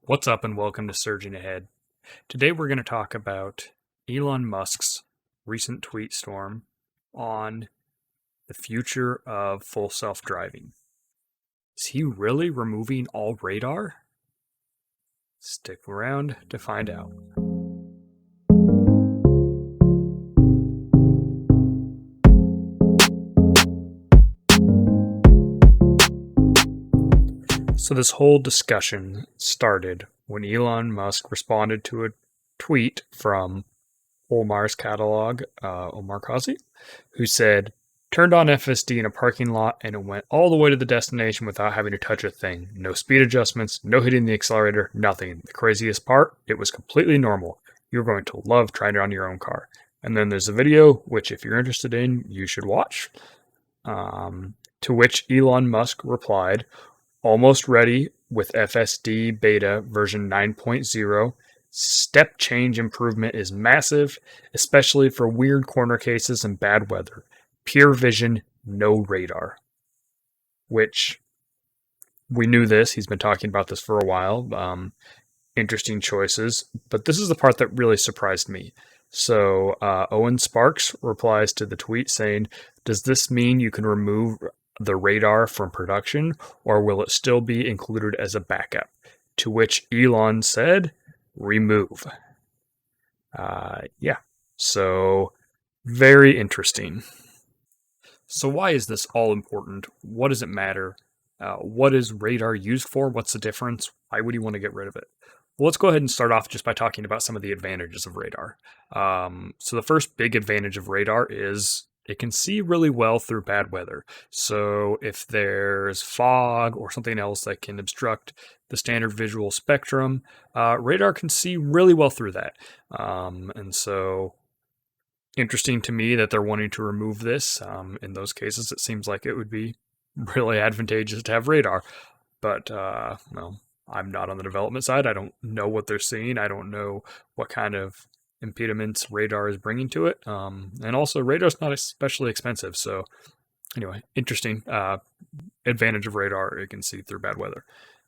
What's up and welcome to Surging Ahead. Today we're going to talk about Elon Musk's recent tweet storm on the future of full self-driving. Is he really removing all radar? Stick around to find out. So this whole discussion started when Elon Musk responded to a tweet from Omar's catalog, Omar Kazi, who said, turned on FSD in a parking lot and it went all the way to the destination without having to touch a thing. No speed adjustments, no hitting the accelerator, nothing. The craziest part, it was completely normal. You're going to love trying it on your own car. And then there's a video, which if you're interested in, you should watch. To which Elon Musk replied, almost ready with FSD beta version 9.0. Step change improvement is massive, especially for weird corner cases and bad weather. Pure vision, no radar. Which, we knew this. He's been talking about this for a while. Interesting choices. But this is the part that really surprised me. So, Owen Sparks replies to the tweet saying, does this mean you can remove the radar from production, or will it still be included as a backup? To which Elon said, remove. So very interesting. So why is this all important? What does it matter? What is radar used for? What's the difference? Why would you want to get rid of it? Well, let's go ahead and start off just by talking about some of the advantages of radar. So the first big advantage of radar is it can see really well through bad weather. So if there's fog or something else that can obstruct the standard visual spectrum, radar can see really well through that. And so interesting to me that they're wanting to remove this. In those cases, it seems like it would be really advantageous to have radar. But, I'm not on the development side. I don't know what they're seeing. I don't know what kind of impediments radar is bringing to it. And also, radar's not especially expensive. So, anyway, interesting advantage of radar. It can see through bad weather.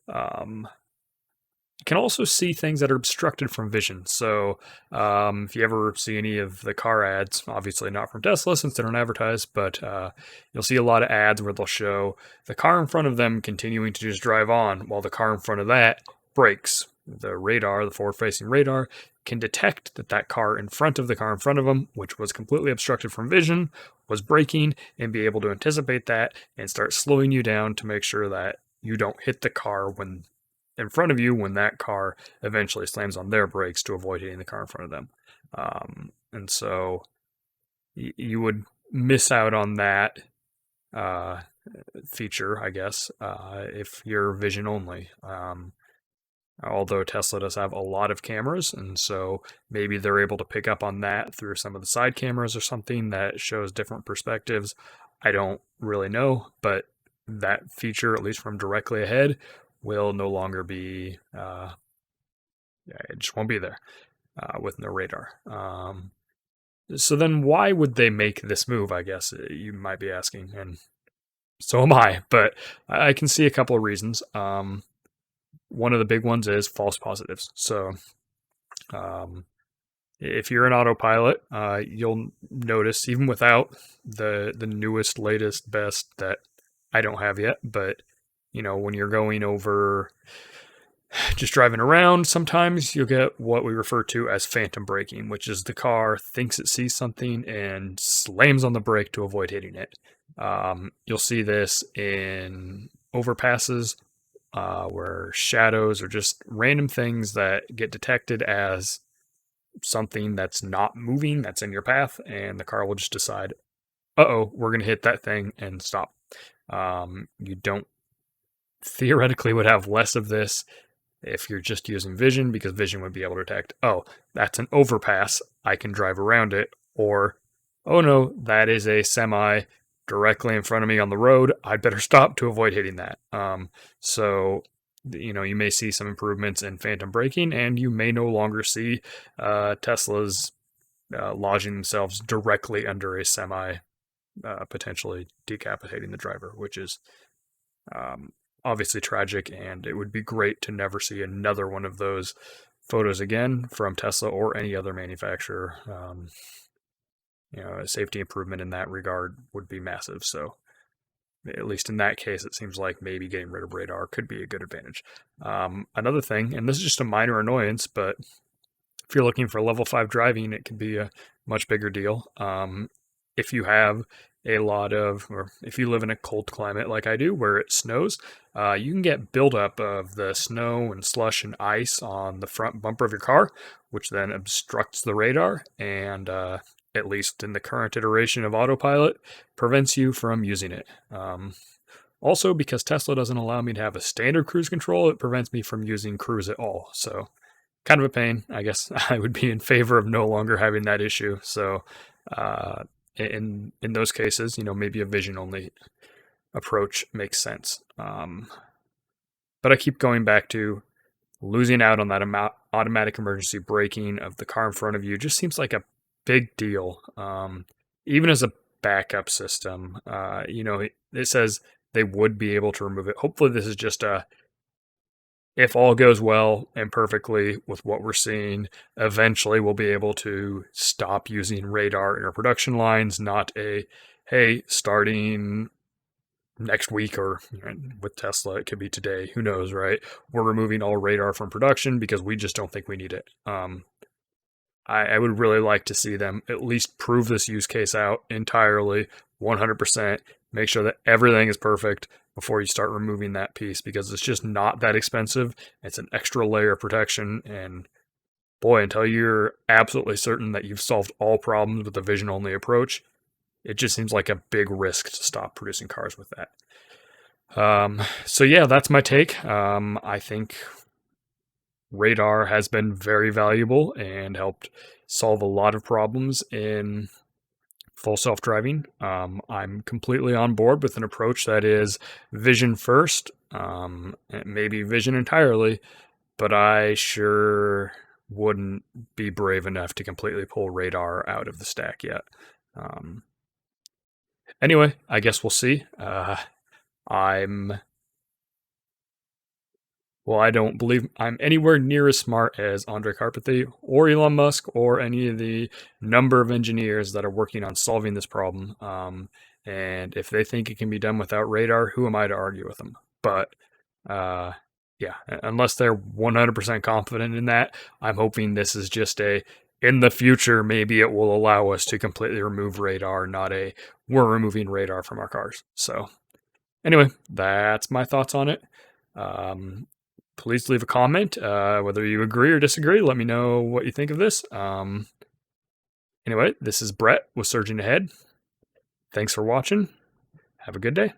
You can also see things that are obstructed from vision. So if you ever see any of the car ads, obviously not from Tesla since they don't advertise, but you'll see a lot of ads where they'll show the car in front of them continuing to just drive on while the car in front of that brakes. The radar, the forward-facing radar, can detect that car in front of the car in front of them, which was completely obstructed from vision, was braking, and be able to anticipate that and start slowing you down to make sure that you don't hit the car when in front of you when that car eventually slams on their brakes to avoid hitting the car in front of them. And so you would miss out on that feature, I guess, if you're vision only. Although Tesla does have a lot of cameras, and so maybe they're able to pick up on that through some of the side cameras or something that shows different perspectives. I don't really know, but that feature, at least from directly ahead, will no longer be, it just won't be there with no radar. So then why would they make this move, I guess you might be asking, and so am I, but I can see a couple of reasons. One of the big ones is false positives. So if you're an autopilot, you'll notice, even without the newest, latest, best that I don't have yet, but when you're going over, just driving around, sometimes you'll get what we refer to as phantom braking, which is the car thinks it sees something and slams on the brake to avoid hitting it. You'll see this in overpasses, where shadows or just random things that get detected as something that's not moving, that's in your path, and the car will just decide, we're going to hit that thing and stop. You don't theoretically would have less of this if you're just using vision, because vision would be able to detect, that's an overpass, I can drive around it, or, oh no, that is a semi directly in front of me on the road, I'd better stop to avoid hitting that. So you may see some improvements in phantom braking, and you may no longer see Teslas lodging themselves directly under a semi, potentially decapitating the driver, which is obviously tragic, and it would be great to never see another one of those photos again from Tesla or any other manufacturer. A safety improvement in that regard would be massive. So, at least in that case, it seems like maybe getting rid of radar could be a good advantage. Another thing, and this is just a minor annoyance, but if you're looking for level 5 driving, it can be a much bigger deal. If you have or if you live in a cold climate like I do, where it snows, you can get buildup of the snow and slush and ice on the front bumper of your car, which then obstructs the radar and, at least in the current iteration of autopilot, prevents you from using it. Also, because Tesla doesn't allow me to have a standard cruise control, it prevents me from using cruise at all. So, kind of a pain. I guess I would be in favor of no longer having that issue. So, in those cases, maybe a vision only approach makes sense. But I keep going back to losing out on that automatic emergency braking of the car in front of you. Just seems like a big deal. Even as a backup system, it says they would be able to remove it. Hopefully, this is just if all goes well and perfectly with what we're seeing, eventually we'll be able to stop using radar in our production lines, not hey, starting next week, or with Tesla, it could be today, who knows, right? We're removing all radar from production because we just don't think we need it. I would really like to see them at least prove this use case out entirely, 100%, make sure that everything is perfect before you start removing that piece, because it's just not that expensive. It's an extra layer of protection, and boy, until you're absolutely certain that you've solved all problems with the vision-only approach, it just seems like a big risk to stop producing cars with that. So yeah, that's my take. I think radar has been very valuable and helped solve a lot of problems in full self-driving. I'm completely on board with an approach that is vision first, maybe vision entirely, but I sure wouldn't be brave enough to completely pull radar out of the stack yet. Anyway, I guess we'll see. I don't believe I'm anywhere near as smart as Andrej Karpathy or Elon Musk or any of the number of engineers that are working on solving this problem. And if they think it can be done without radar, who am I to argue with them? But yeah, unless they're 100% confident in that, I'm hoping this is just in the future, maybe it will allow us to completely remove radar, not we're removing radar from our cars. So anyway, that's my thoughts on it. Please leave a comment, whether you agree or disagree. Let me know what you think of this. Anyway, this is Brett with Surging Ahead. Thanks for watching. Have a good day.